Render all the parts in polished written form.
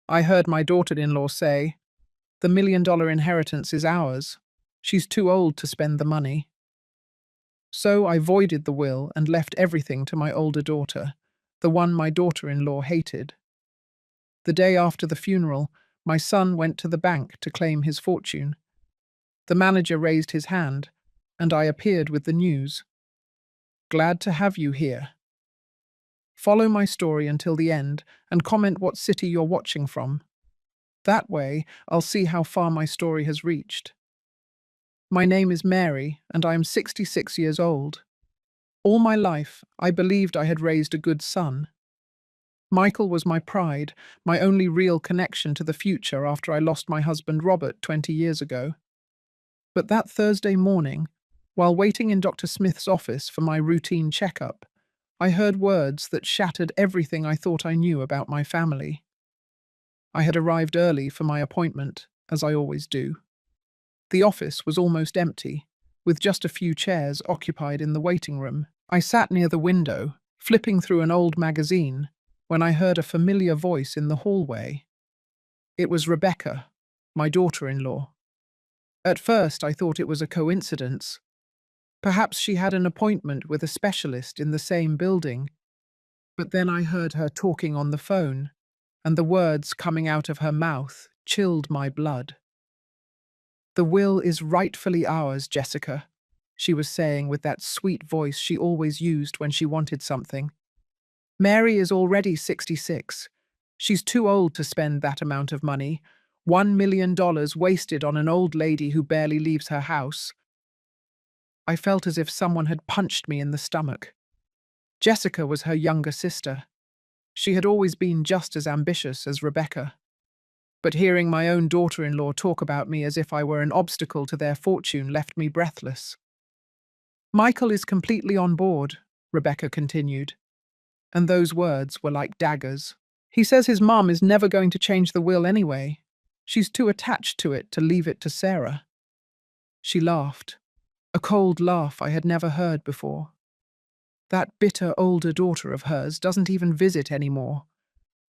I heard my daughter-in-law say, "The $1 million inheritance is ours. She's too old to spend the money." So I voided the will and left everything to my older daughter, the one my daughter-in-law hated. The day after the funeral, my son went to the bank to claim his fortune. The manager raised his hand, and I appeared with the news. "Glad to have you here. Follow my story until the end and comment what city you're watching from. That way, I'll see how far my story has reached. My name is Mary, and I am 66 years old. All my life, I believed I had raised a good son. Michael was my pride, my only real connection to the future after I lost my husband Robert 20 years ago. But that Thursday morning, while waiting in Dr. Smith's office for my routine checkup, I heard words that shattered everything I thought I knew about my family. I had arrived early for my appointment, as I always do. The office was almost empty, with just a few chairs occupied in the waiting room. I sat near the window, flipping through an old magazine, when I heard a familiar voice in the hallway. It was Rebecca, my daughter-in-law. At first, I thought it was a coincidence. Perhaps she had an appointment with a specialist in the same building. But then I heard her talking on the phone, and the words coming out of her mouth chilled my blood. "The will is rightfully ours, Jessica," she was saying with that sweet voice she always used when she wanted something. "Mary is already 66. She's too old to spend that amount of money. $1 million wasted on an old lady who barely leaves her house." I felt as if someone had punched me in the stomach. Jessica was her younger sister. She had always been just as ambitious as Rebecca. But hearing my own daughter-in-law talk about me as if I were an obstacle to their fortune left me breathless. "Michael is completely on board," Rebecca continued, and those words were like daggers. "He says his mum is never going to change the will anyway. She's too attached to it to leave it to Sarah." She laughed, a cold laugh I had never heard before. "That bitter older daughter of hers doesn't even visit anymore.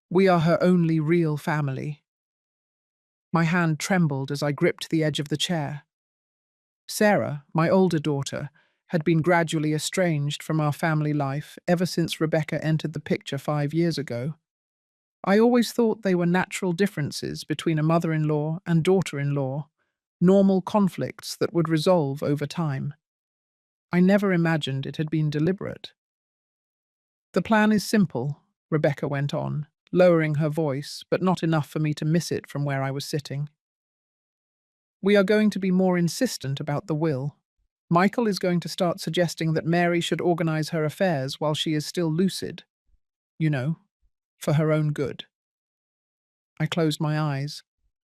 We are her only real family." My hand trembled as I gripped the edge of the chair. Sarah, my older daughter, had been gradually estranged from our family life ever since Rebecca entered the picture 5 years ago. I always thought they were natural differences between a mother-in-law and daughter-in-law, normal conflicts that would resolve over time. I never imagined it had been deliberate. "The plan is simple," Rebecca went on, lowering her voice, but not enough for me to miss it from where I was sitting. "We are going to be more insistent about the will. Michael is going to start suggesting that Mary should organize her affairs while she is still lucid. You know, for her own good." I closed my eyes,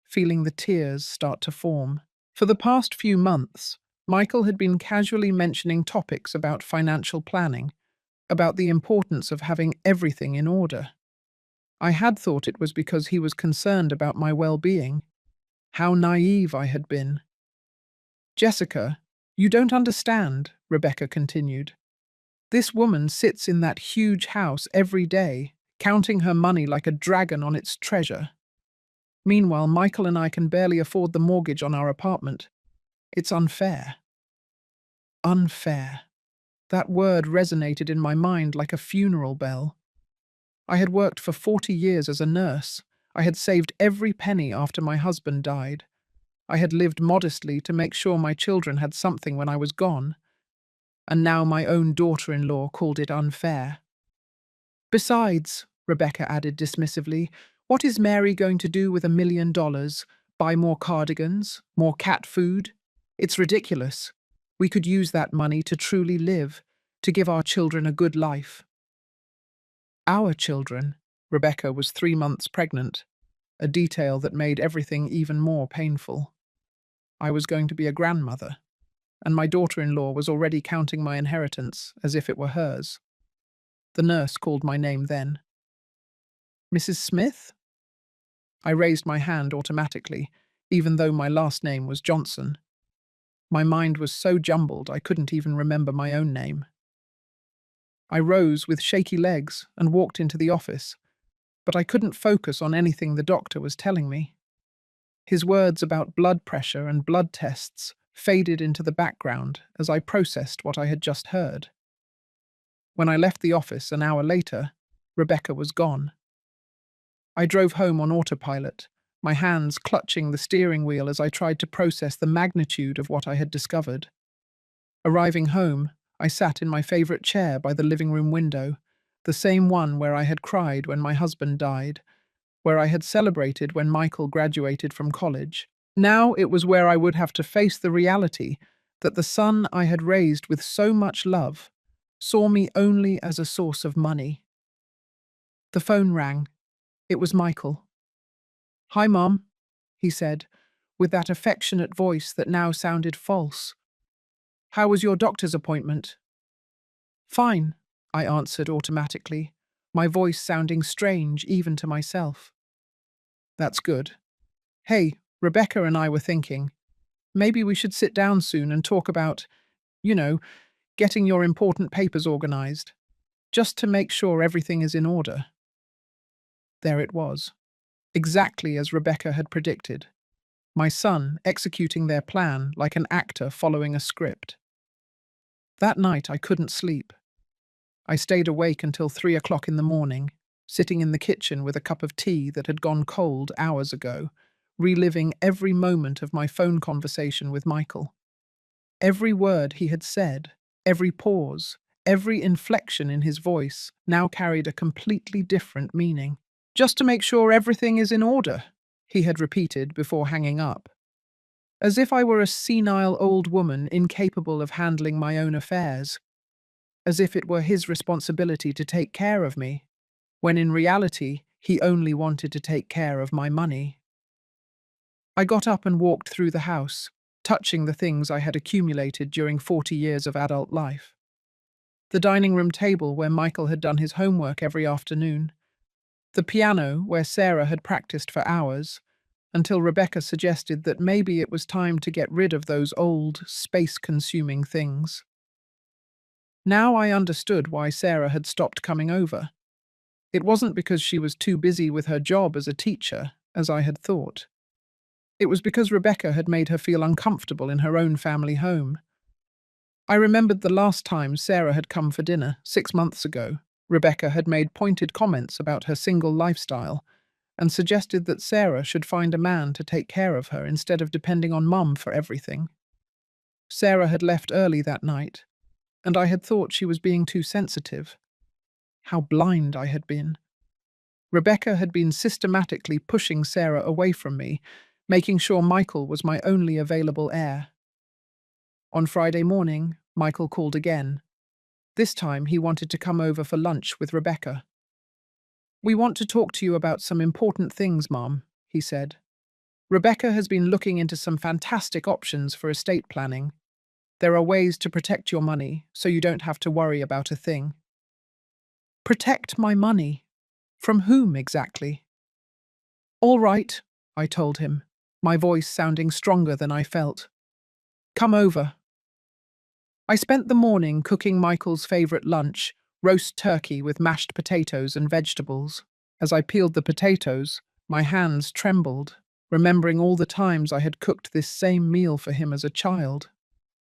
feeling the tears start to form. For the past few months, Michael had been casually mentioning topics about financial planning, about the importance of having everything in order. I had thought it was because he was concerned about my well-being. How naive I had been. "Jessica, you don't understand," Rebecca continued. "This woman sits in that huge house every day, counting her money like a dragon on its treasure. Meanwhile, Michael and I can barely afford the mortgage on our apartment. It's unfair." Unfair. That word resonated in my mind like a funeral bell. I had worked for 40 years as a nurse. I had saved every penny after my husband died. I had lived modestly to make sure my children had something when I was gone. And now my own daughter-in-law called it unfair. "Besides," Rebecca added dismissively, "what is Mary going to do with $1 million? Buy more cardigans? More cat food? It's ridiculous. We could use that money to truly live, to give our children a good life." Our children. Rebecca was 3 months pregnant, a detail that made everything even more painful. I was going to be a grandmother, and my daughter-in-law was already counting my inheritance as if it were hers. The nurse called my name then. "Mrs. Smith?" I raised my hand automatically, even though my last name was Johnson. My mind was so jumbled I couldn't even remember my own name. I rose with shaky legs and walked into the office, but I couldn't focus on anything the doctor was telling me. His words about blood pressure and blood tests faded into the background as I processed what I had just heard. When I left the office an hour later, Rebecca was gone. I drove home on autopilot, my hands clutching the steering wheel as I tried to process the magnitude of what I had discovered. Arriving home, I sat in my favorite chair by the living room window, the same one where I had cried when my husband died, where I had celebrated when Michael graduated from college. Now it was where I would have to face the reality that the son I had raised with so much love saw me only as a source of money. The phone rang. It was Michael. "Hi, Mom," he said, with that affectionate voice that now sounded false. "How was your doctor's appointment?" "Fine," I answered automatically, my voice sounding strange even to myself. "That's good. Hey, Rebecca and I were thinking, maybe we should sit down soon and talk about, you know, getting your important papers organized, just to make sure everything is in order." There it was, exactly as Rebecca had predicted. My son executing their plan like an actor following a script. That night I couldn't sleep. I stayed awake until 3 o'clock in the morning, sitting in the kitchen with a cup of tea that had gone cold hours ago, reliving every moment of my phone conversation with Michael. Every word he had said, every pause, every inflection in his voice now carried a completely different meaning. "Just to make sure everything is in order," he had repeated before hanging up, as if I were a senile old woman incapable of handling my own affairs, as if it were his responsibility to take care of me, when in reality he only wanted to take care of my money. I got up and walked through the house, touching the things I had accumulated during 40 years of adult life. The dining room table where Michael had done his homework every afternoon. The piano where Sarah had practiced for hours, until Rebecca suggested that maybe it was time to get rid of those old, space-consuming things. Now I understood why Sarah had stopped coming over. It wasn't because she was too busy with her job as a teacher, as I had thought. It was because Rebecca had made her feel uncomfortable in her own family home. I remembered the last time Sarah had come for dinner, 6 months ago. Rebecca had made pointed comments about her single lifestyle and suggested that Sarah should find a man to take care of her instead of depending on Mum for everything. Sarah had left early that night, and I had thought she was being too sensitive. How blind I had been. Rebecca had been systematically pushing Sarah away from me, making sure Michael was my only available heir. On Friday morning, Michael called again. This time he wanted to come over for lunch with Rebecca. "We want to talk to you about some important things, Mom," he said. "Rebecca has been looking into some fantastic options for estate planning. There are ways to protect your money so you don't have to worry about a thing." "Protect my money? From whom exactly?" "All right," I told him, my voice sounding stronger than I felt. "Come over." I spent the morning cooking Michael's favourite lunch, roast turkey with mashed potatoes and vegetables. As I peeled the potatoes, my hands trembled, remembering all the times I had cooked this same meal for him as a child,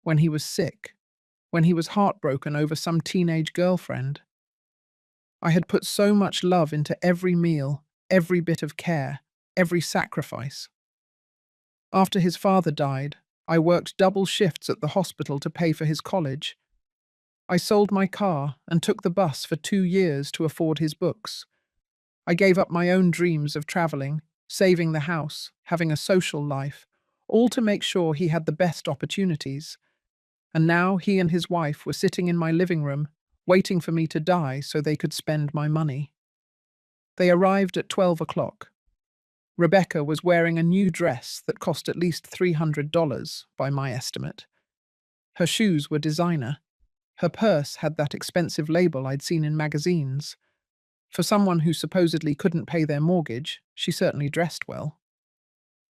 when he was sick, when he was heartbroken over some teenage girlfriend. I had put so much love into every meal, every bit of care, every sacrifice. After his father died, I worked double shifts at the hospital to pay for his college. I sold my car and took the bus for 2 years to afford his books. I gave up my own dreams of traveling, saving the house, having a social life, all to make sure he had the best opportunities. And now he and his wife were sitting in my living room, waiting for me to die so they could spend my money. They arrived at 12 o'clock. Rebecca was wearing a new dress that cost at least $300, by my estimate. Her shoes were designer. Her purse had that expensive label I'd seen in magazines. For someone who supposedly couldn't pay their mortgage, she certainly dressed well.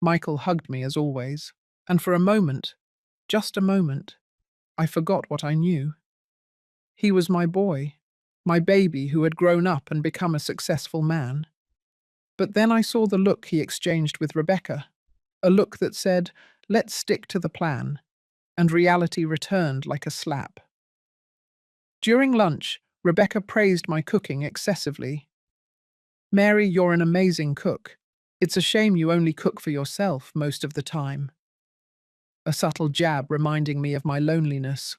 Michael hugged me as always, and for a moment, just a moment, I forgot what I knew. He was my boy, my baby who had grown up and become a successful man. But then I saw the look he exchanged with Rebecca, a look that said, "Let's stick to the plan," and reality returned like a slap. During lunch, Rebecca praised my cooking excessively. "Mary, you're an amazing cook. It's a shame you only cook for yourself most of the time." A subtle jab reminding me of my loneliness.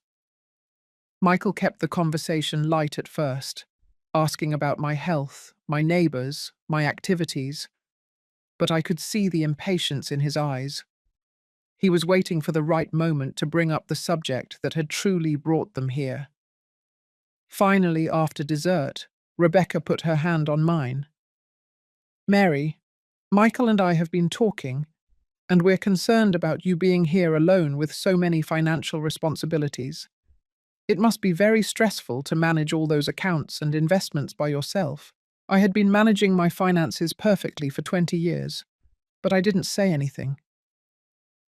Michael kept the conversation light at first, asking about my health, my neighbours, my activities, but I could see the impatience in his eyes. He was waiting for the right moment to bring up the subject that had truly brought them here. Finally, after dessert, Rebecca put her hand on mine. "Mary, Michael and I have been talking, and we're concerned about you being here alone with so many financial responsibilities. It must be very stressful to manage all those accounts and investments by yourself. I had been managing my finances perfectly for 20 years, but I didn't say anything."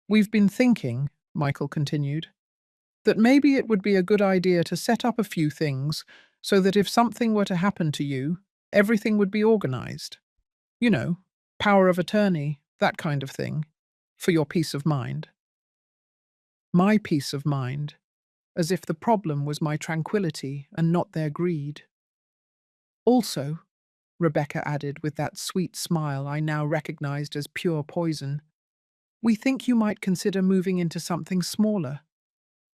"We've been thinking," Michael continued, "that maybe it would be a good idea to set up a few things so that if something were to happen to you, everything would be organized. You know, power of attorney, that kind of thing, for your peace of mind." My peace of mind, as if the problem was my tranquility and not their greed. "Also," Rebecca added with that sweet smile I now recognized as pure poison, "we think you might consider moving into something smaller.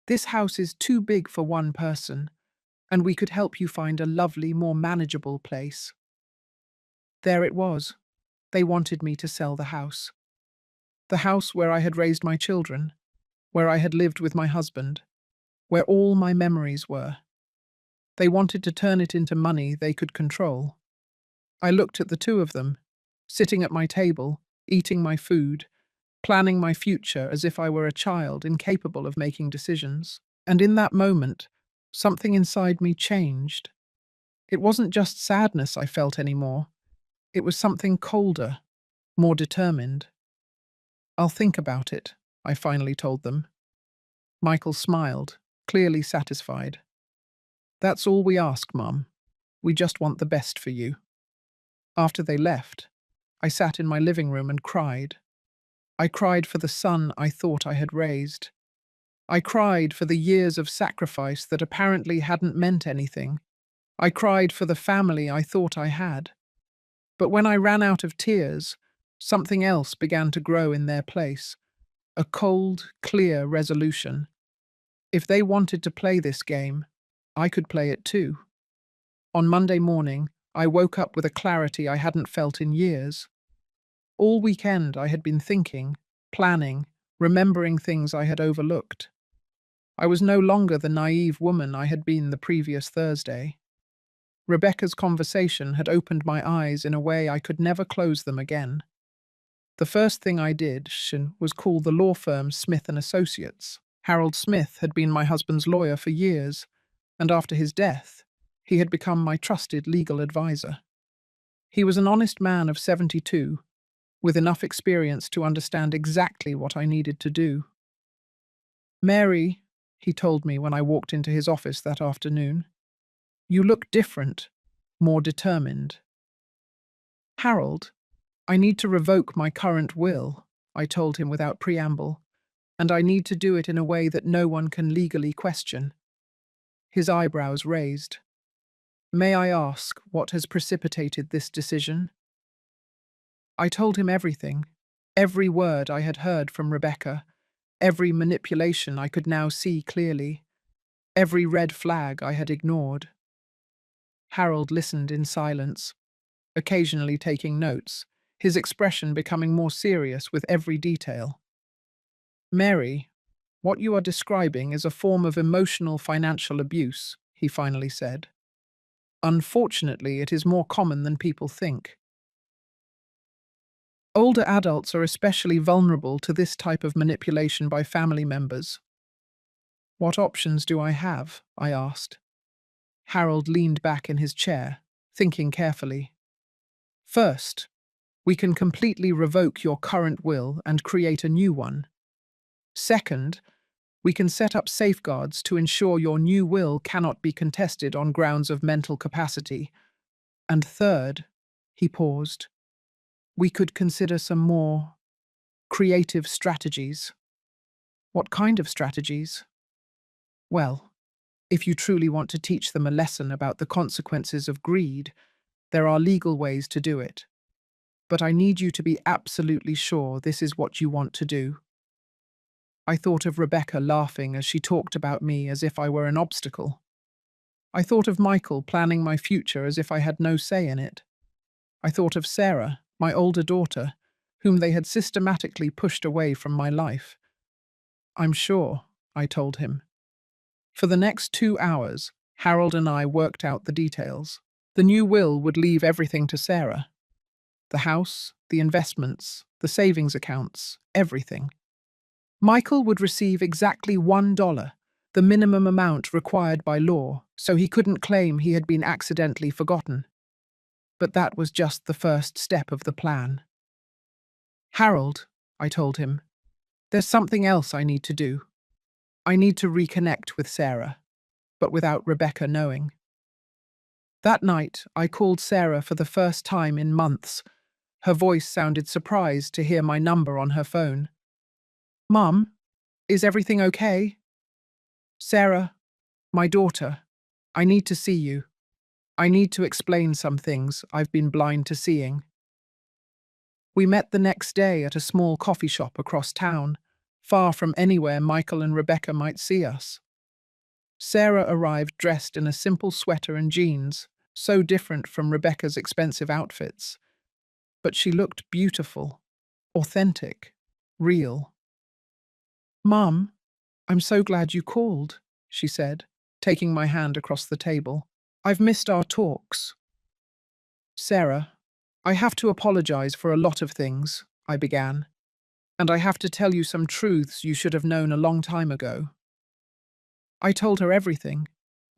This house is too big for one person, and we could help you find a lovely, more manageable place." There it was. They wanted me to sell the house. The house where I had raised my children, where I had lived with my husband, where all my memories were. They wanted to turn it into money they could control. I looked at the two of them, sitting at my table, eating my food, planning my future as if I were a child incapable of making decisions. And in that moment, something inside me changed. It wasn't just sadness I felt anymore. It was something colder, more determined. "I'll think about it," I finally told them. Michael smiled, clearly satisfied. "That's all we ask, Mum. We just want the best for you." After they left, I sat in my living room and cried. I cried for the son I thought I had raised. I cried for the years of sacrifice that apparently hadn't meant anything. I cried for the family I thought I had. But when I ran out of tears, something else began to grow in their place. A cold, clear resolution. If they wanted to play this game, I could play it too. On Monday morning, I woke up with a clarity I hadn't felt in years. All weekend I had been thinking, planning, remembering things I had overlooked. I was no longer the naive woman I had been the previous Thursday. Rebecca's conversation had opened my eyes in a way I could never close them again. The first thing I did was call the law firm Smith & Associates. Harold Smith had been my husband's lawyer for years, and after his death, he had become my trusted legal advisor. He was an honest man of 72, with enough experience to understand exactly what I needed to do. "Mary," he told me when I walked into his office that afternoon, "you look different, more determined." "Harold, I need to revoke my current will," I told him without preamble, "and I need to do it in a way that no one can legally question." His eyebrows raised. "May I ask what has precipitated this decision?" I told him everything, every word I had heard from Rebecca, every manipulation I could now see clearly, every red flag I had ignored. Harold listened in silence, occasionally taking notes, his expression becoming more serious with every detail. "Mary, what you are describing is a form of emotional financial abuse," he finally said. "Unfortunately, it is more common than people think. Older adults are especially vulnerable to this type of manipulation by family members." "What options do I have?" I asked. Harold leaned back in his chair, thinking carefully. "First, we can completely revoke your current will and create a new one. Second, we can set up safeguards to ensure your new will cannot be contested on grounds of mental capacity. And third," he paused, We could consider some more creative strategies. What kind of strategies? Well, if you truly want to teach them a lesson about the consequences of greed, there are legal ways to do it. But I need you to be absolutely sure this is what you want to do. I thought of Rebecca laughing as she talked about me as if I were an obstacle. I thought of Michael planning my future as if I had no say in it. I thought of Sarah, my older daughter, whom they had systematically pushed away from my life. I'm sure, I told him. For the next 2 hours, Harold and I worked out the details. The new will would leave everything to Sarah. The house, the investments, the savings accounts, everything. Michael would receive exactly $1, the minimum amount required by law, so he couldn't claim he had been accidentally forgotten. But that was just the first step of the plan. Harold, I told him, there's something else I need to do. I need to reconnect with Sarah, but without Rebecca knowing. That night, I called Sarah for the first time in months. Her voice sounded surprised to hear my number on her phone. Mum, is everything okay? Sarah, my daughter, I need to see you. I need to explain some things I've been blind to seeing. We met the next day at a small coffee shop across town, far from anywhere Michael and Rebecca might see us. Sarah arrived dressed in a simple sweater and jeans, so different from Rebecca's expensive outfits. But she looked beautiful, authentic, real. Mum, I'm so glad you called, she said, taking my hand across the table. I've missed our talks. Sarah, I have to apologize for a lot of things, I began, and I have to tell you some truths you should have known a long time ago. I told her everything,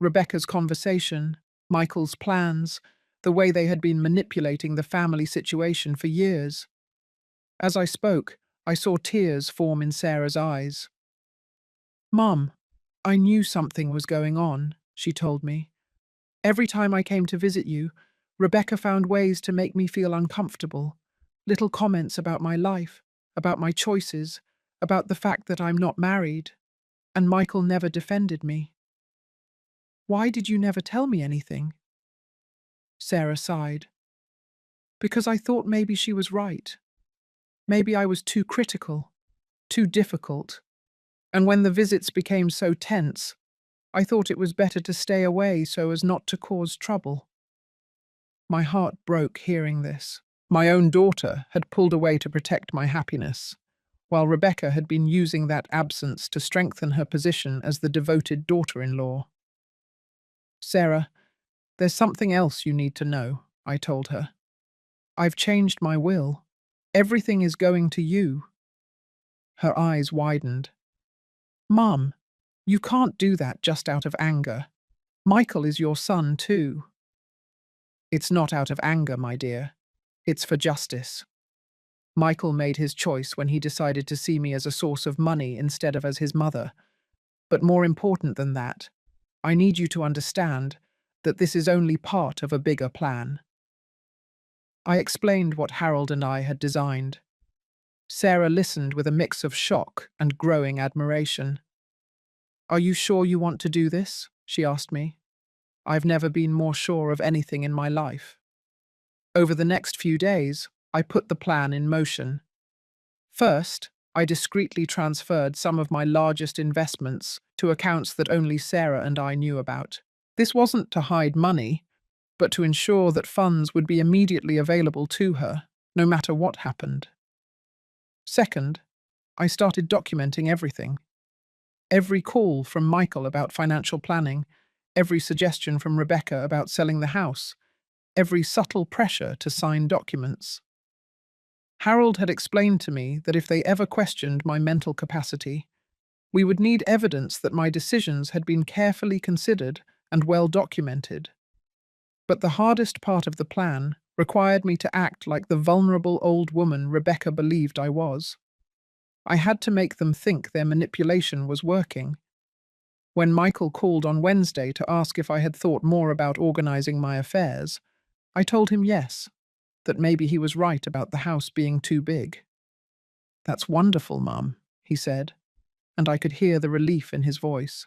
Rebecca's conversation, Michael's plans, the way they had been manipulating the family situation for years. As I spoke, I saw tears form in Sarah's eyes. Mum, I knew something was going on, she told me. Every time I came to visit you, Rebecca found ways to make me feel uncomfortable. Little comments about my life, about my choices, about the fact that I'm not married. And Michael never defended me. Why did you never tell me anything? Sarah sighed. Because I thought maybe she was right. Maybe I was too critical, too difficult. And when the visits became so tense, I thought it was better to stay away so as not to cause trouble. My heart broke hearing this. My own daughter had pulled away to protect my happiness, while Rebecca had been using that absence to strengthen her position as the devoted daughter-in-law. Sarah, there's something else you need to know, I told her. I've changed my will. Everything is going to you. Her eyes widened. Mum, you can't do that just out of anger. Michael is your son too. It's not out of anger, my dear. It's for justice. Michael made his choice when he decided to see me as a source of money instead of as his mother. But more important than that, I need you to understand that this is only part of a bigger plan. I explained what Harold and I had designed. Sarah listened with a mix of shock and growing admiration. Are you sure you want to do this? She asked me. I've never been more sure of anything in my life. Over the next few days, I put the plan in motion. First, I discreetly transferred some of my largest investments to accounts that only Sarah and I knew about. This wasn't to hide money, but to ensure that funds would be immediately available to her, no matter what happened. Second, I started documenting everything. Every call from Michael about financial planning, every suggestion from Rebecca about selling the house, every subtle pressure to sign documents. Harold had explained to me that if they ever questioned my mental capacity, we would need evidence that my decisions had been carefully considered and well documented. But the hardest part of the plan required me to act like the vulnerable old woman Rebecca believed I was. I had to make them think their manipulation was working. When Michael called on Wednesday to ask if I had thought more about organizing my affairs, I told him yes. that maybe he was right about the house being too big. "That's wonderful, Mum," he said, and I could hear the relief in his voice.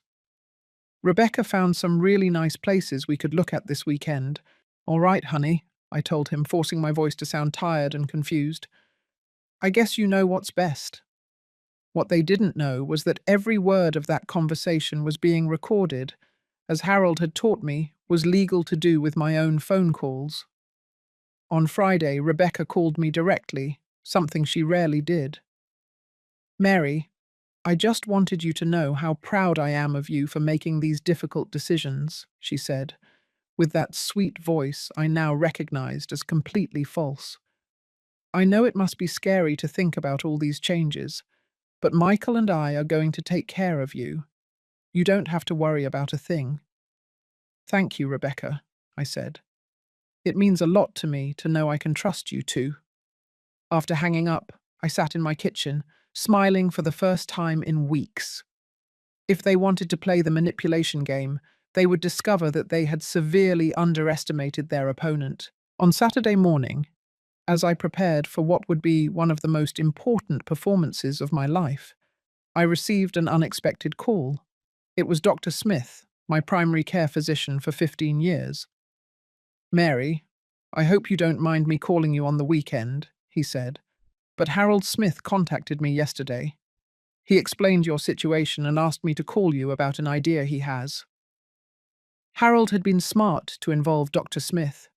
"Rebecca found some really nice places we could look at this weekend." "All right, honey," I told him, forcing my voice to sound tired and confused. "I guess you know what's best." What they didn't know was that every word of that conversation was being recorded, as Harold had taught me was legal to do with my own phone calls. On Friday, Rebecca called me directly, something she rarely did. "Mary, I just wanted you to know how proud I am of you for making these difficult decisions," she said, with that sweet voice I now recognized as completely false. "I know it must be scary to think about all these changes, but Michael and I are going to take care of you. You don't have to worry about a thing." "Thank you, Rebecca," I said. "It means a lot to me to know I can trust you too." After hanging up, I sat in my kitchen, smiling for the first time in weeks. If they wanted to play the manipulation game, they would discover that they had severely underestimated their opponent. On Saturday morning, as I prepared for what would be one of the most important performances of my life, I received an unexpected call. It was Dr. Smith, my primary care physician for 15 years. "Mary, I hope you don't mind me calling you on the weekend," he said, "but Harold Smith contacted me yesterday. He explained your situation and asked me to call you about an idea he has." Harold had been smart to involve Dr. Smith.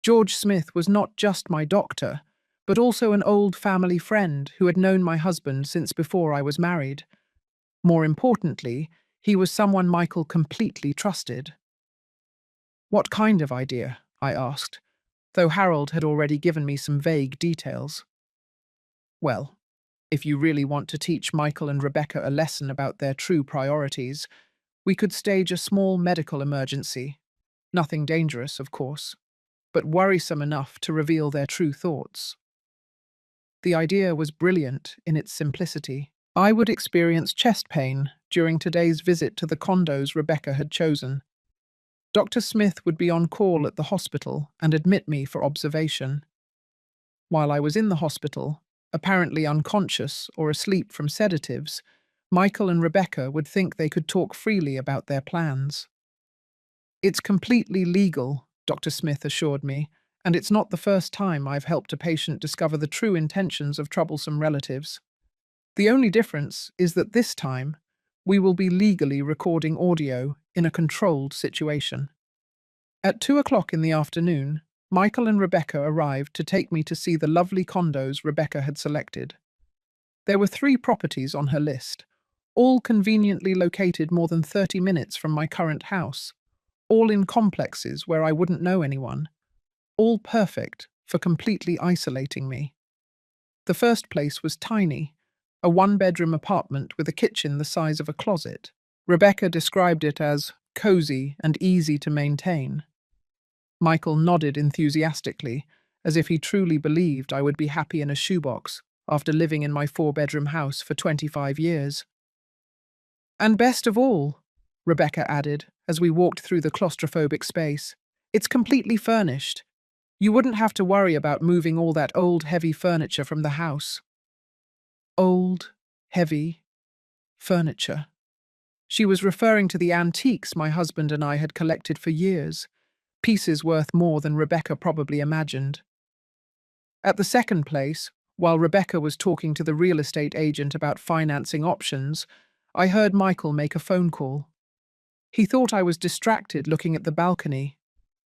George Smith was not just my doctor, but also an old family friend who had known my husband since before I was married. More importantly, he was someone Michael completely trusted. "What kind of idea?" I asked, though Harold had already given me some vague details. "Well, if you really want to teach Michael and Rebecca a lesson about their true priorities, we could stage a small medical emergency. Nothing dangerous, of course, but worrisome enough to reveal their true thoughts." The idea was brilliant in its simplicity. I would experience chest pain during today's visit to the condos Rebecca had chosen. Dr. Smith would be on call at the hospital and admit me for observation. While I was in the hospital, apparently unconscious or asleep from sedatives, Michael and Rebecca would think they could talk freely about their plans. "It's completely legal," Dr. Smith assured me, "and it's not the first time I've helped a patient discover the true intentions of troublesome relatives. The only difference is that this time, we will be legally recording audio in a controlled situation." At 2 o'clock in the afternoon, Michael and Rebecca arrived to take me to see the lovely condos Rebecca had selected. There were 3 properties on her list, all conveniently located more than 30 minutes from my current house, all in complexes where I wouldn't know anyone, all perfect for completely isolating me. The first place was tiny, a 1-bedroom apartment with a kitchen the size of a closet. Rebecca described it as cozy and easy to maintain. Michael nodded enthusiastically, as if he truly believed I would be happy in a shoebox after living in my 4-bedroom house for 25 years. "And best of all," Rebecca added, as we walked through the claustrophobic space, "it's completely furnished. You wouldn't have to worry about moving all that old, heavy furniture from the house." Old, heavy furniture. She was referring to the antiques my husband and I had collected for years, pieces worth more than Rebecca probably imagined. At the second place, while Rebecca was talking to the real estate agent about financing options, I heard Michael make a phone call. He thought I was distracted looking at the balcony,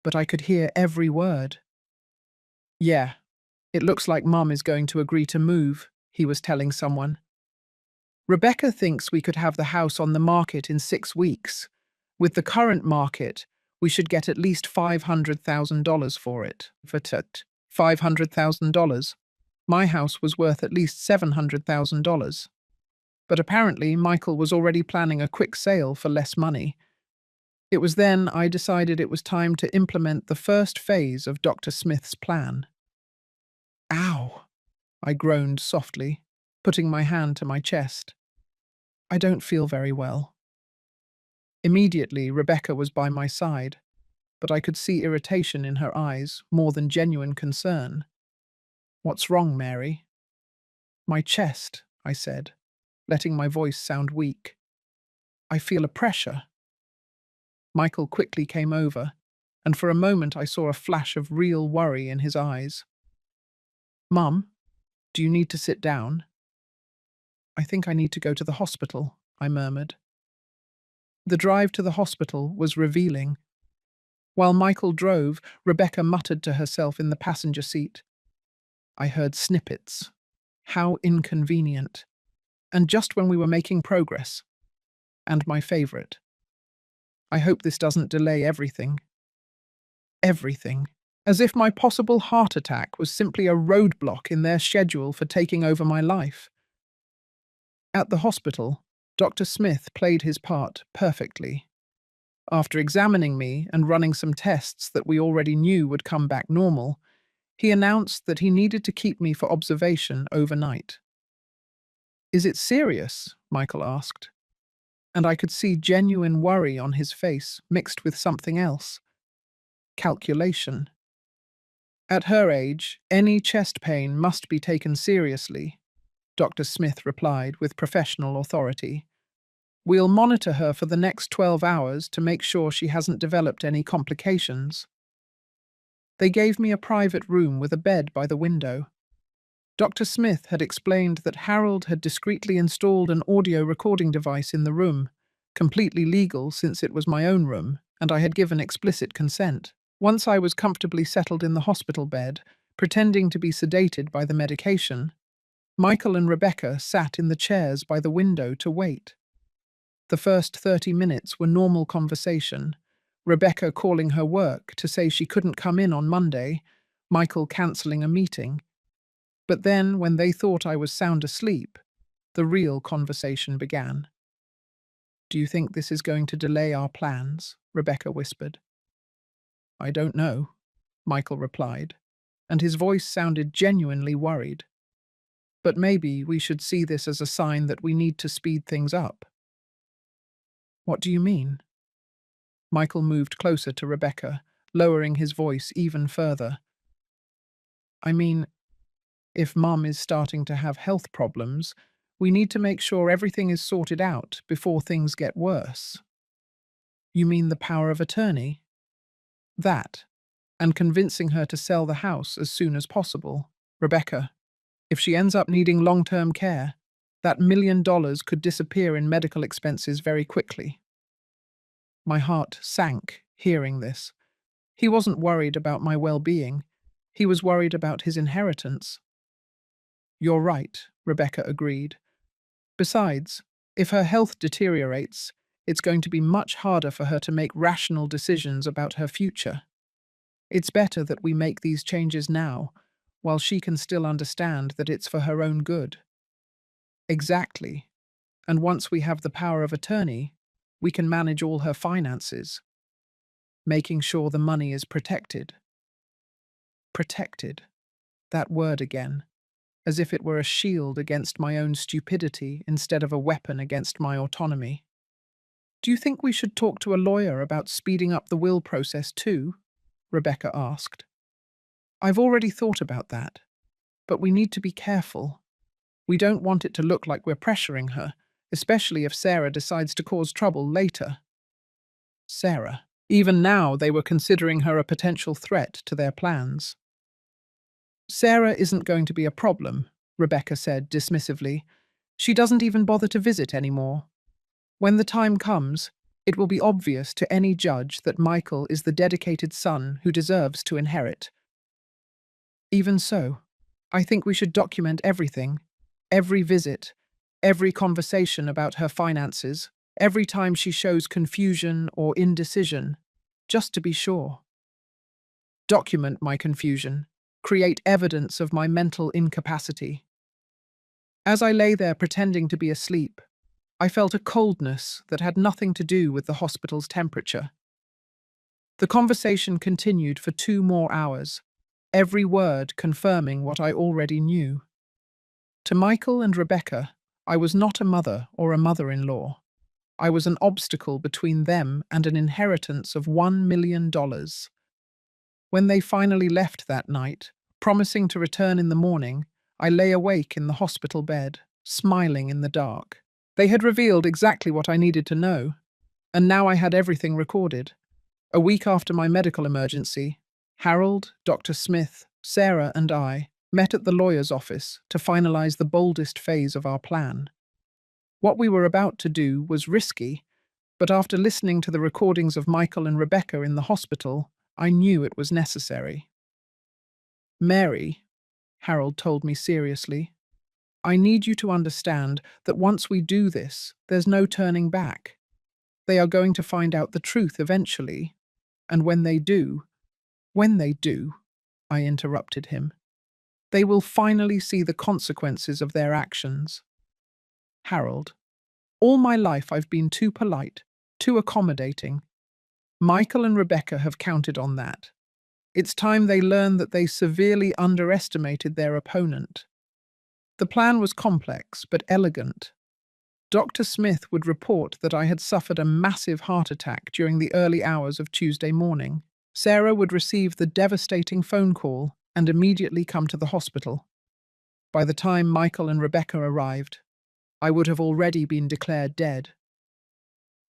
but I could hear every word. "Yeah, it looks like Mum is going to agree to move," he was telling someone. "Rebecca thinks we could have the house on the market in 6 weeks. With the current market, we should get at least $500,000 for it." $500,000? My house was worth at least $700,000. But apparently Michael was already planning a quick sale for less money. It was then I decided it was time to implement the first phase of Dr. Smith's plan. "Ow!" I groaned softly, putting my hand to my chest. "I don't feel very well." Immediately, Rebecca was by my side. but I could see irritation in her eyes more than genuine concern. "What's wrong, Mary?" "My chest," I said, letting my voice sound weak. "I feel a pressure." Michael quickly came over, and for a moment I saw a flash of real worry in his eyes. "Mum, do you need to sit down?" "I think I need to go to the hospital," I murmured. The drive to the hospital was revealing. While Michael drove, Rebecca muttered to herself in the passenger seat. I heard snippets. How inconvenient. And just when we were making progress. And my favourite. I hope this doesn't delay everything. Everything. As if my possible heart attack was simply a roadblock in their schedule for taking over my life. At the hospital, Dr. Smith played his part perfectly. After examining me and running some tests that we already knew would come back normal, he announced that he needed to keep me for observation overnight. "Is it serious?" Michael asked. And I could see genuine worry on his face mixed with something else. Calculation. "At her age, any chest pain must be taken seriously," Dr. Smith replied with professional authority. "We'll monitor her for the next 12 hours to make sure she hasn't developed any complications." They gave me a private room with a bed by the window. Dr. Smith had explained that Harold had discreetly installed an audio recording device in the room, completely legal since it was my own room, and I had given explicit consent. Once I was comfortably settled in the hospital bed, pretending to be sedated by the medication, Michael and Rebecca sat in the chairs by the window to wait. The first 30 minutes were normal conversation, Rebecca calling her work to say she couldn't come in on Monday, Michael cancelling a meeting. But then, when they thought I was sound asleep, the real conversation began. "Do you think this is going to delay our plans?" Rebecca whispered. "I don't know," Michael replied, and his voice sounded genuinely worried. "But maybe we should see this as a sign that we need to speed things up." "What do you mean?" Michael moved closer to Rebecca, lowering his voice even further. "I mean, if Mum is starting to have health problems, we need to make sure everything is sorted out before things get worse." "You mean the power of attorney?" "That, and convincing her to sell the house as soon as possible. Rebecca, if she ends up needing long-term care, that $1 million could disappear in medical expenses very quickly." My heart sank hearing this. He wasn't worried about my well-being. He was worried about his inheritance. "You're right," Rebecca agreed. "Besides, if her health deteriorates, it's going to be much harder for her to make rational decisions about her future. It's better that we make these changes now, while she can still understand that it's for her own good." "Exactly. And once we have the power of attorney, we can manage all her finances, making sure the money is protected." Protected. That word again, as if it were a shield against my own stupidity instead of a weapon against my autonomy. "Do you think we should talk to a lawyer about speeding up the will process too?" Rebecca asked. "I've already thought about that, but we need to be careful. We don't want it to look like we're pressuring her, especially if Sarah decides to cause trouble later." Sarah. Even now, they were considering her a potential threat to their plans. "Sarah isn't going to be a problem," Rebecca said dismissively. "She doesn't even bother to visit anymore. When the time comes, it will be obvious to any judge that Michael is the dedicated son who deserves to inherit." "Even so, I think we should document everything, every visit, every conversation about her finances, every time she shows confusion or indecision, just to be sure. Document my confusion, create evidence of my mental incapacity." As I lay there pretending to be asleep, I felt a coldness that had nothing to do with the hospital's temperature. The conversation continued for 2 more hours, every word confirming what I already knew. To Michael and Rebecca, I was not a mother or a mother-in-law. I was an obstacle between them and an inheritance of $1 million. When they finally left that night, promising to return in the morning, I lay awake in the hospital bed, smiling in the dark. They had revealed exactly what I needed to know, and now I had everything recorded. A week after my medical emergency, Harold, Dr. Smith, Sarah, and I met at the lawyer's office to finalize the boldest phase of our plan. What we were about to do was risky, but after listening to the recordings of Michael and Rebecca in the hospital, I knew it was necessary. Mary, Harold told me seriously, I need you to understand that once we do this, there's no turning back. They are going to find out the truth eventually, and when they do, I interrupted him, they will finally see the consequences of their actions. Harold, all my life I've been too polite, too accommodating. Michael and Rebecca have counted on that. It's time they learn that they severely underestimated their opponent. The plan was complex but elegant. Dr. Smith would report that I had suffered a massive heart attack during the early hours of Tuesday morning. Sarah would receive the devastating phone call and immediately come to the hospital. By the time Michael and Rebecca arrived, I would have already been declared dead.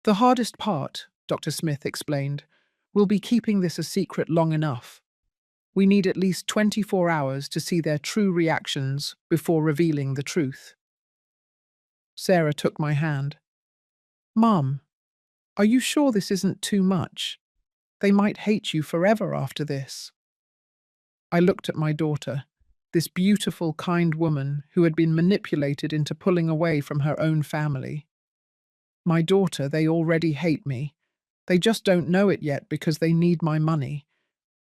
The hardest part, Dr. Smith explained, will be keeping this a secret long enough. We need at least 24 hours to see their true reactions before revealing the truth. Sarah took my hand. Mum, are you sure this isn't too much? They might hate you forever after this. I looked at my daughter, this beautiful, kind woman who had been manipulated into pulling away from her own family. My daughter, they already hate me. They just don't know it yet because they need my money.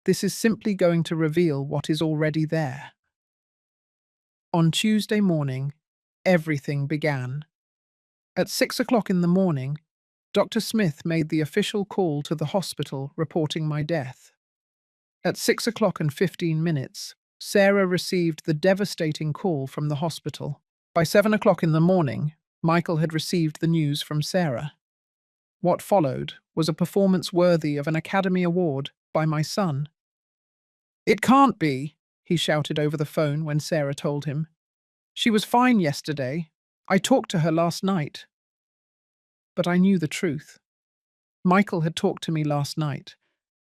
This is simply going to reveal what is already there. On Tuesday morning, everything began. At 6 o'clock in the morning, Dr. Smith made the official call to the hospital reporting my death. At 6 o'clock and 15 minutes, Sarah received the devastating call from the hospital. By 7 o'clock in the morning, Michael had received the news from Sarah. What followed was a performance worthy of an Academy Award by my son. It can't be, he shouted over the phone when Sarah told him. She was fine yesterday. I talked to her last night. But I knew the truth. Michael had talked to me last night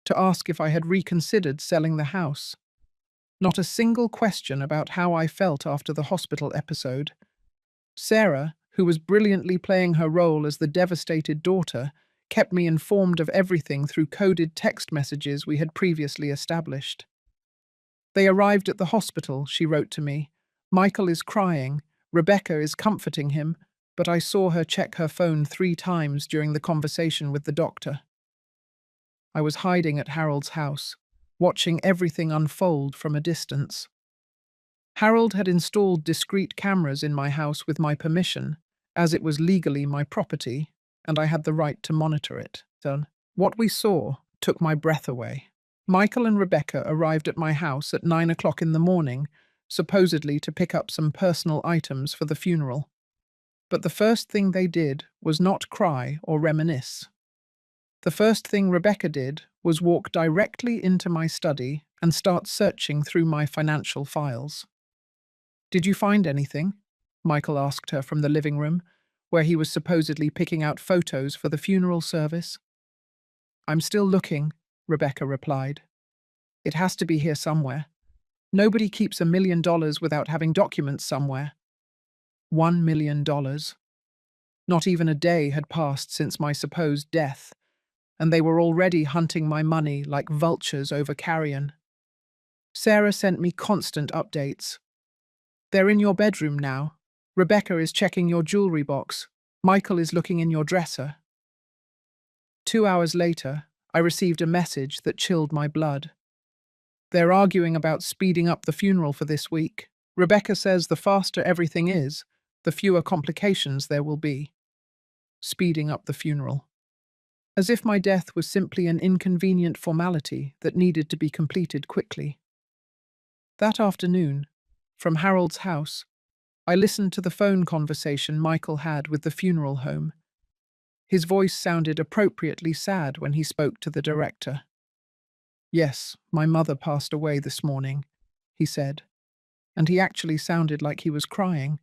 to ask if I had reconsidered selling the house. Not a single question about how I felt after the hospital episode. Sarah, who was brilliantly playing her role as the devastated daughter, kept me informed of everything through coded text messages we had previously established. They arrived at the hospital, she wrote to me. Michael is crying, Rebecca is comforting him, but I saw her check her phone 3 times during the conversation with the doctor. I was hiding at Harold's house, watching everything unfold from a distance. Harold had installed discreet cameras in my house with my permission, as it was legally my property, and I had the right to monitor it. What we saw took my breath away. Michael and Rebecca arrived at my house at 9 o'clock in the morning, supposedly to pick up some personal items for the funeral. But the first thing they did was not cry or reminisce. The first thing Rebecca did was walk directly into my study and start searching through my financial files. Did you find anything? Michael asked her from the living room, where he was supposedly picking out photos for the funeral service. I'm still looking, Rebecca replied. It has to be here somewhere. Nobody keeps $1 million without having documents somewhere. $1 million. Not even a day had passed since my supposed death, and they were already hunting my money like vultures over carrion. Sarah sent me constant updates. They're in your bedroom now. Rebecca is checking your jewelry box. Michael is looking in your dresser. 2 hours later, I received a message that chilled my blood. They're arguing about speeding up the funeral for this week. Rebecca says the faster everything is, the fewer complications there will be. Speeding up the funeral. As if my death was simply an inconvenient formality that needed to be completed quickly. That afternoon, from Harold's house, I listened to the phone conversation Michael had with the funeral home. His voice sounded appropriately sad when he spoke to the director. "Yes, my mother passed away this morning," he said, and he actually sounded like he was crying.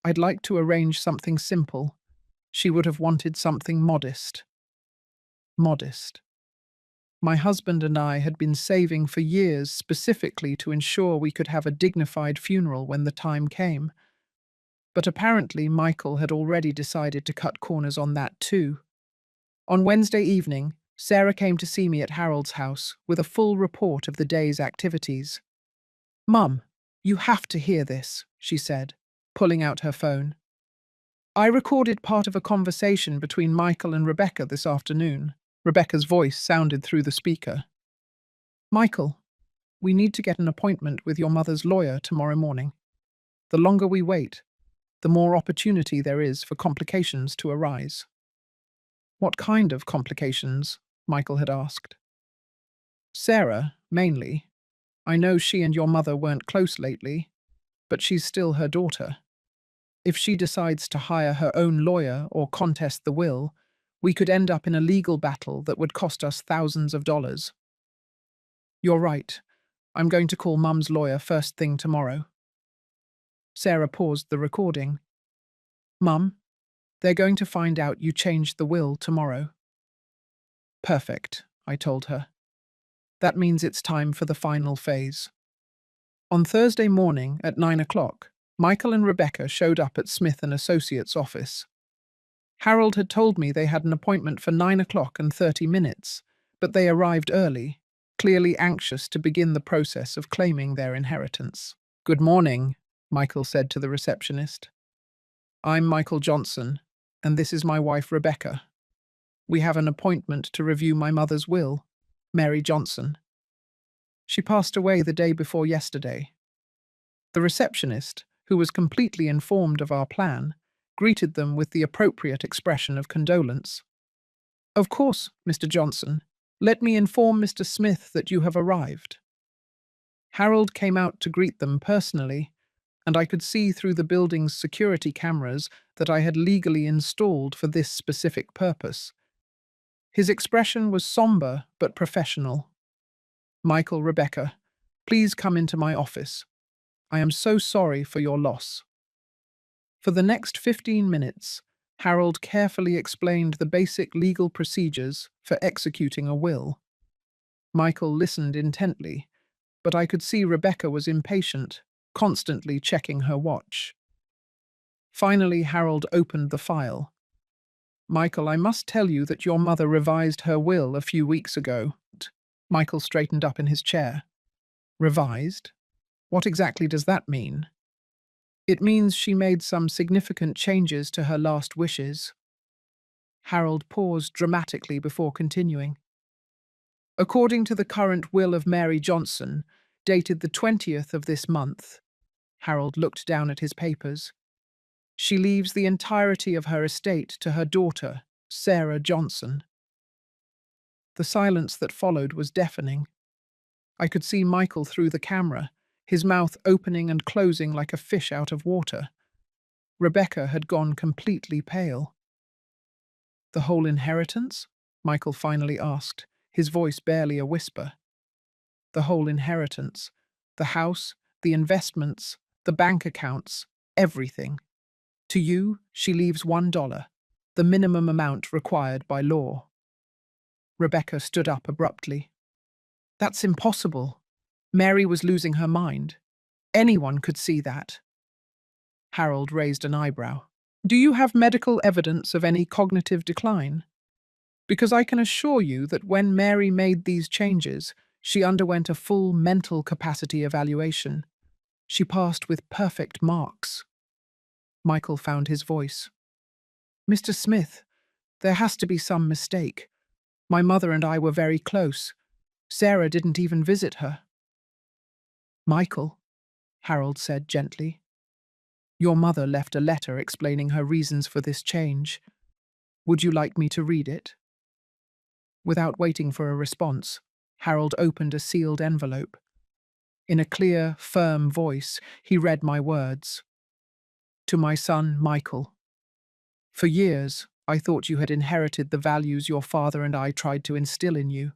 "I'd like to arrange something simple. She would have wanted something modest." Modest. My husband and I had been saving for years specifically to ensure we could have a dignified funeral when the time came. But apparently Michael had already decided to cut corners on that too. On Wednesday evening, Sarah came to see me at Harold's house with a full report of the day's activities. "Mum, you have to hear this," she said, pulling out her phone. "I recorded part of a conversation between Michael and Rebecca this afternoon." Rebecca's voice sounded through the speaker. "Michael, we need to get an appointment with your mother's lawyer tomorrow morning. The longer we wait, the more opportunity there is for complications to arise." "What kind of complications?" Michael had asked. "Sarah, mainly. I know she and your mother weren't close lately, but she's still her daughter. If she decides to hire her own lawyer or contest the will, we could end up in a legal battle that would cost us thousands of dollars." "You're right. I'm going to call Mum's lawyer first thing tomorrow." Sarah paused the recording. "Mum, they're going to find out you changed the will tomorrow." "Perfect," I told her. "That means it's time for the final phase." On Thursday morning at 9 o'clock, Michael and Rebecca showed up at Smith & Associates' office. Harold had told me they had an appointment for 9 o'clock and 30 minutes, but they arrived early, clearly anxious to begin the process of claiming their inheritance. "Good morning," Michael said to the receptionist. "I'm Michael Johnson, and this is my wife Rebecca. We have an appointment to review my mother's will, Mary Johnson. She passed away the day before yesterday." The receptionist, who was completely informed of our plan, greeted them with the appropriate expression of condolence. "Of course, Mr. Johnson. Let me inform Mr. Smith that you have arrived." Harold came out to greet them personally, and I could see through the building's security cameras that I had legally installed for this specific purpose. His expression was somber but professional. "Michael, Rebecca, please come into my office. I am so sorry for your loss." For the next 15 minutes, Harold carefully explained the basic legal procedures for executing a will. Michael listened intently, but I could see Rebecca was impatient, constantly checking her watch. Finally, Harold opened the file. "Michael, I must tell you that your mother revised her will a few weeks ago." Michael straightened up in his chair. "Revised? What exactly does that mean?" "It means she made some significant changes to her last wishes." Harold paused dramatically before continuing. "According to the current will of Mary Johnson, dated the 20th of this month," Harold looked down at his papers, "she leaves the entirety of her estate to her daughter, Sarah Johnson." The silence that followed was deafening. I could see Michael through the camera, his mouth opening and closing like a fish out of water. Rebecca had gone completely pale. "The whole inheritance?" Michael finally asked, his voice barely a whisper. "The whole inheritance. The house, the investments, the bank accounts, everything. To you, she leaves $1, the minimum amount required by law." Rebecca stood up abruptly. "That's impossible. Mary was losing her mind. Anyone could see that." Harold raised an eyebrow. "Do you have medical evidence of any cognitive decline? Because I can assure you that when Mary made these changes, she underwent a full mental capacity evaluation. She passed with perfect marks." Michael found his voice. "Mr. Smith, there has to be some mistake. My mother and I were very close. Sarah didn't even visit her." "Michael," Harold said gently, "your mother left a letter explaining her reasons for this change. Would you like me to read it?" Without waiting for a response, Harold opened a sealed envelope. In a clear, firm voice, he read my words. "To my son, Michael. For years, I thought you had inherited the values your father and I tried to instill in you.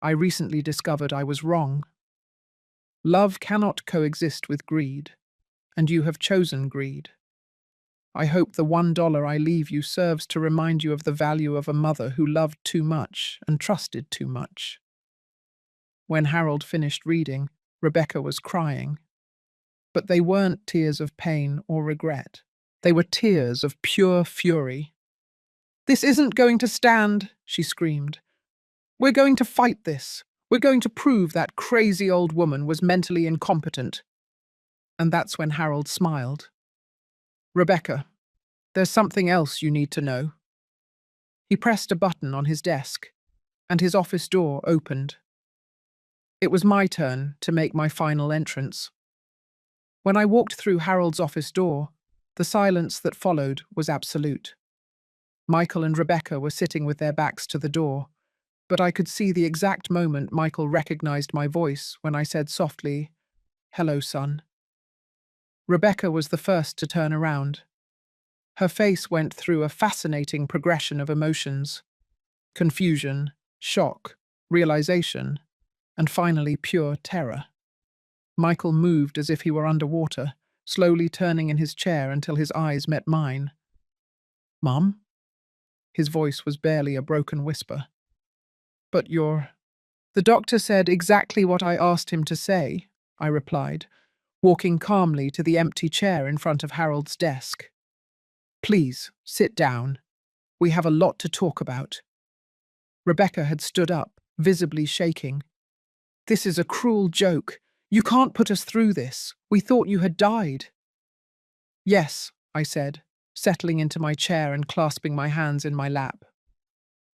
I recently discovered I was wrong. Love cannot coexist with greed, and you have chosen greed. I hope the $1 I leave you serves to remind you of the value of a mother who loved too much and trusted too much. When Harold finished reading, Rebecca was crying. But they weren't tears of pain or regret. They were tears of pure fury. "This isn't going to stand," she screamed. "We're going to fight this. We're going to prove that crazy old woman was mentally incompetent." And that's when Harold smiled. "Rebecca, there's something else you need to know." He pressed a button on his desk, and his office door opened. It was my turn to make my final entrance. When I walked through Harold's office door, the silence that followed was absolute. Michael and Rebecca were sitting with their backs to the door, but I could see the exact moment Michael recognized my voice when I said softly, "Hello, son." Rebecca was the first to turn around. Her face went through a fascinating progression of emotions: confusion, shock, realization, and finally pure terror. Michael moved as if he were underwater, slowly turning in his chair until his eyes met mine. "Mom?" His voice was barely a broken whisper. "But you're—" "The doctor said exactly what I asked him to say," I replied, walking calmly to the empty chair in front of Harold's desk. "Please, sit down. We have a lot to talk about." Rebecca had stood up, visibly shaking. "This is a cruel joke. You can't put us through this. We thought you had died." "Yes," I said, settling into my chair and clasping my hands in my lap.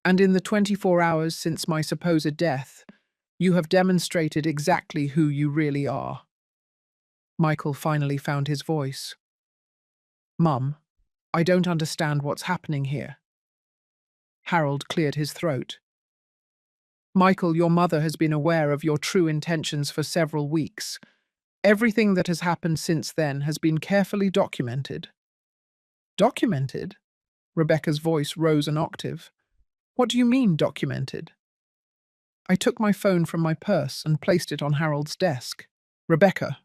"And in the 24 hours since my supposed death, you have demonstrated exactly who you really are." Michael finally found his voice. "Mum, I don't understand what's happening here." Harold cleared his throat. "Michael, your mother has been aware of your true intentions for several weeks. Everything that has happened since then has been carefully documented." "Documented?" Rebecca's voice rose an octave. "What do you mean, documented?" I took my phone from my purse and placed it on Harold's desk. "Rebecca,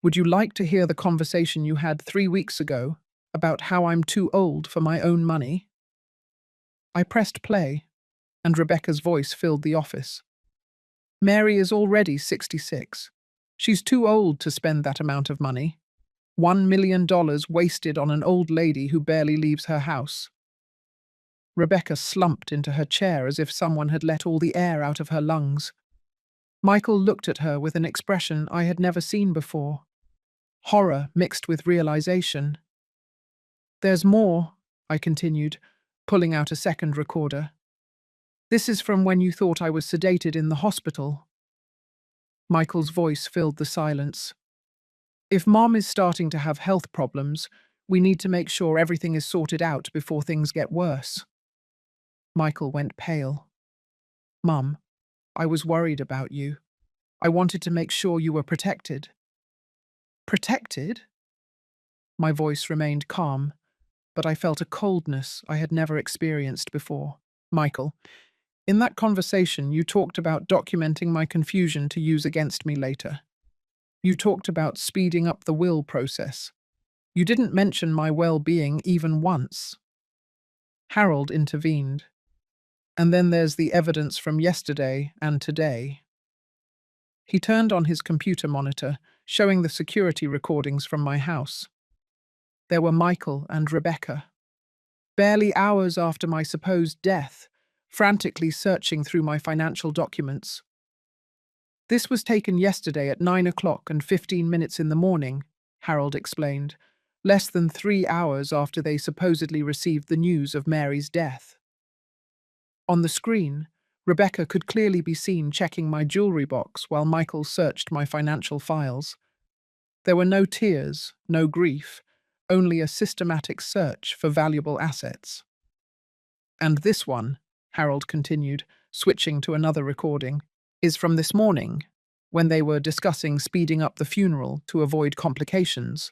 would you like to hear the conversation you had 3 weeks ago about how I'm too old for my own money?" I pressed play, and Rebecca's voice filled the office. "Mary is already 66. She's too old to spend that amount of money. $1 million wasted on an old lady who barely leaves her house." Rebecca slumped into her chair as if someone had let all the air out of her lungs. Michael looked at her with an expression I had never seen before: horror mixed with realization. "There's more," I continued, pulling out a second recorder. "This is from when you thought I was sedated in the hospital." Michael's voice filled the silence. "If Mom is starting to have health problems, we need to make sure everything is sorted out before things get worse." Michael went pale. "Mum, I was worried about you. I wanted to make sure you were protected." "Protected?" My voice remained calm, but I felt a coldness I had never experienced before. "Michael, in that conversation you talked about documenting my confusion to use against me later. You talked about speeding up the will process. You didn't mention my well-being even once." Harold intervened. "And then there's the evidence from yesterday and today." He turned on his computer monitor, showing the security recordings from my house. There were Michael and Rebecca, barely hours after my supposed death, frantically searching through my financial documents. "This was taken yesterday at 9 o'clock and 15 minutes in the morning," Harold explained, less than 3 hours after they supposedly received the news of Mary's death. On the screen, Rebecca could clearly be seen checking my jewelry box while Michael searched my financial files. There were no tears, no grief, only a systematic search for valuable assets. "And this one," Harold continued, switching to another recording, "is from this morning, when they were discussing speeding up the funeral to avoid complications."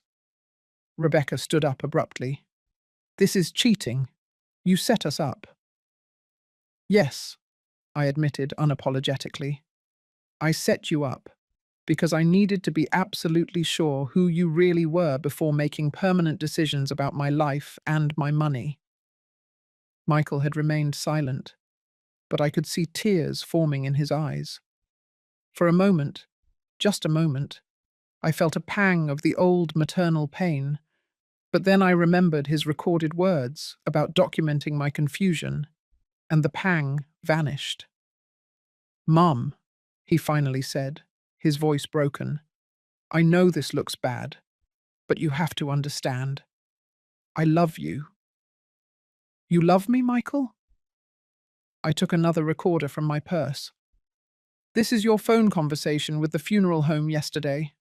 Rebecca stood up abruptly. "This is cheating." You set us up. Yes, I admitted unapologetically. I set you up because I needed to be absolutely sure who you really were before making permanent decisions about my life and my money. Michael had remained silent, but I could see tears forming in his eyes. For a moment, just a moment, I felt a pang of the old maternal pain, but then I remembered his recorded words about documenting my confusion, and the pang vanished. "Mum," he finally said, his voice broken, "I know this looks bad, but you have to understand. I love you." "You love me, Michael?" I took another recorder from my purse. "This is your phone conversation with the funeral home yesterday."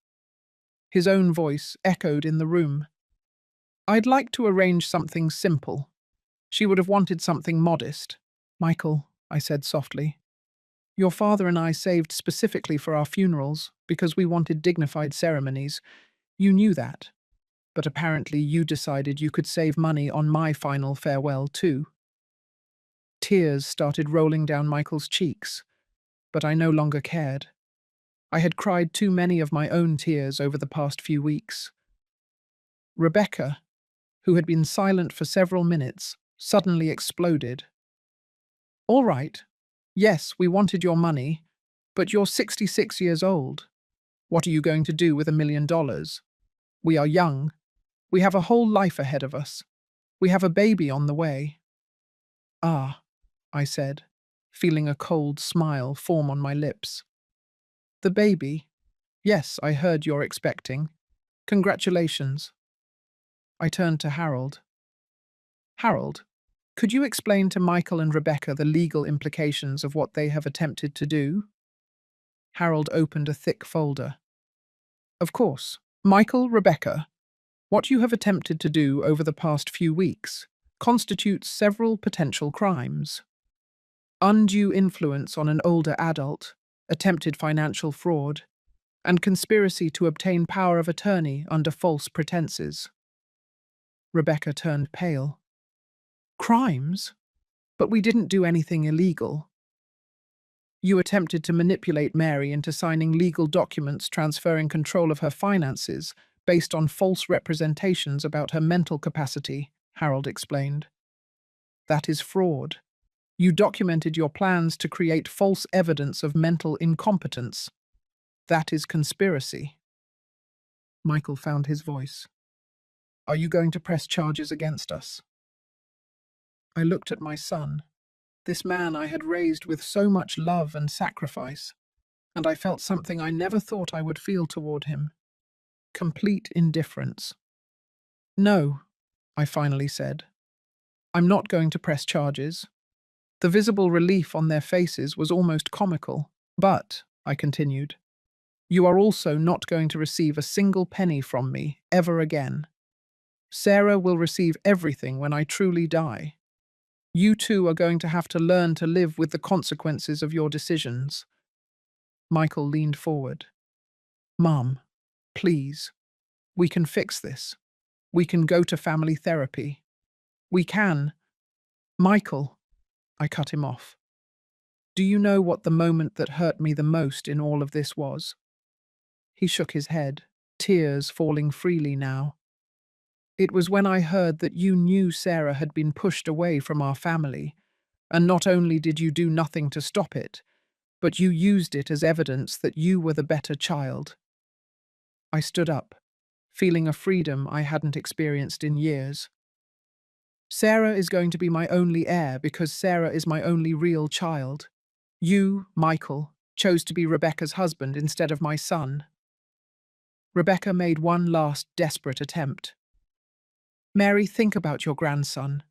His own voice echoed in the room. "I'd like to arrange something simple. She would have wanted something modest." "Michael," I said softly, "your father and I saved specifically for our funerals because we wanted dignified ceremonies. You knew that. But apparently you decided you could save money on my final farewell too." Tears started rolling down Michael's cheeks, but I no longer cared. I had cried too many of my own tears over the past few weeks. Rebecca, who had been silent for several minutes, suddenly exploded. "All right. Yes, we wanted your money, but you're 66 years old. What are you going to do with $1 million? We are young. We have a whole life ahead of us. We have a baby on the way." "Ah," I said, feeling a cold smile form on my lips. "The baby? Yes, I heard you're expecting. Congratulations." I turned to Harold. "Harold, could you explain to Michael and Rebecca the legal implications of what they have attempted to do?" Harold opened a thick folder. "Of course. Michael, Rebecca, what you have attempted to do over the past few weeks constitutes several potential crimes: undue influence on an older adult, attempted financial fraud, and conspiracy to obtain power of attorney under false pretenses." Rebecca turned pale. "Crimes? But we didn't do anything illegal." "You attempted to manipulate Mary into signing legal documents transferring control of her finances based on false representations about her mental capacity," Harold explained. "That is fraud. You documented your plans to create false evidence of mental incompetence. That is conspiracy." Michael found his voice. "Are you going to press charges against us?" I looked at my son, this man I had raised with so much love and sacrifice, and I felt something I never thought I would feel toward him: complete indifference. "No," I finally said. "I'm not going to press charges." The visible relief on their faces was almost comical. "But," I continued, "you are also not going to receive a single penny from me ever again. Sarah will receive everything when I truly die. You two are going to have to learn to live with the consequences of your decisions." Michael leaned forward. "Mum, please. We can fix this. We can go to family therapy. We can—" "Michael," I cut him off. "Do you know what the moment that hurt me the most in all of this was?" He shook his head, tears falling freely now. "It was when I heard that you knew Sarah had been pushed away from our family, and not only did you do nothing to stop it, but you used it as evidence that you were the better child." I stood up, feeling a freedom I hadn't experienced in years. "Sarah is going to be my only heir because Sarah is my only real child. You, Michael, chose to be Rebecca's husband instead of my son." Rebecca made one last desperate attempt. "Mary, think about your grandson.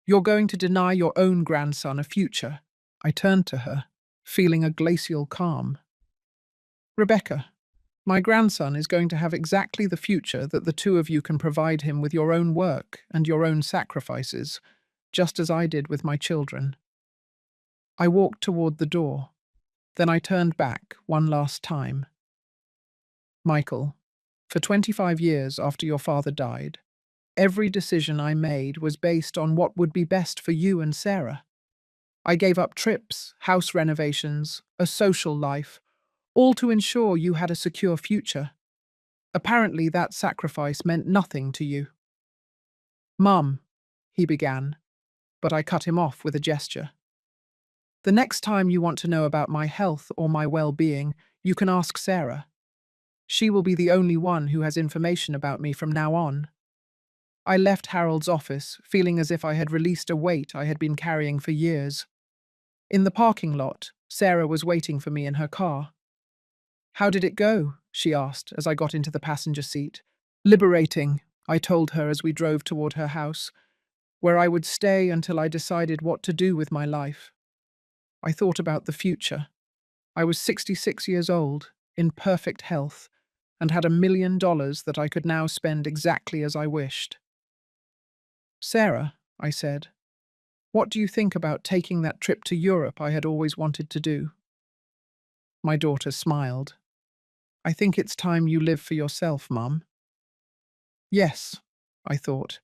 You're going to deny your own grandson a future." I turned to her, feeling a glacial calm. "Rebecca, my grandson is going to have exactly the future that the two of you can provide him with your own work and your own sacrifices, just as I did with my children." I walked toward the door. Then I turned back one last time. "Michael, for 25 years after your father died, Every decision I made was based on what would be best for you and Sarah. I gave up trips, house renovations, a social life, all to ensure you had a secure future. Apparently, that sacrifice meant nothing to you. Mum, he began, but I cut him off with a gesture. The next time you want to know about my health or my well-being, you can ask Sarah. She will be the only one who has information about me from now on. I left Harold's office, feeling as if I had released a weight I had been carrying for years. In the parking lot, Sarah was waiting for me in her car. "How did it go?" she asked as I got into the passenger seat. "Liberating," I told her as we drove toward her house, where I would stay until I decided what to do with my life. I thought about the future. I was 66 years old, in perfect health, and had $1 million that I could now spend exactly as I wished. "Sarah," I said, "what do you think about taking that trip to Europe I had always wanted to do?" My daughter smiled. "I think it's time you live for yourself, Mum." "Yes," I thought,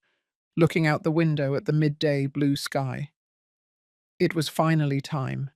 looking out the window at the midday blue sky. It was finally time.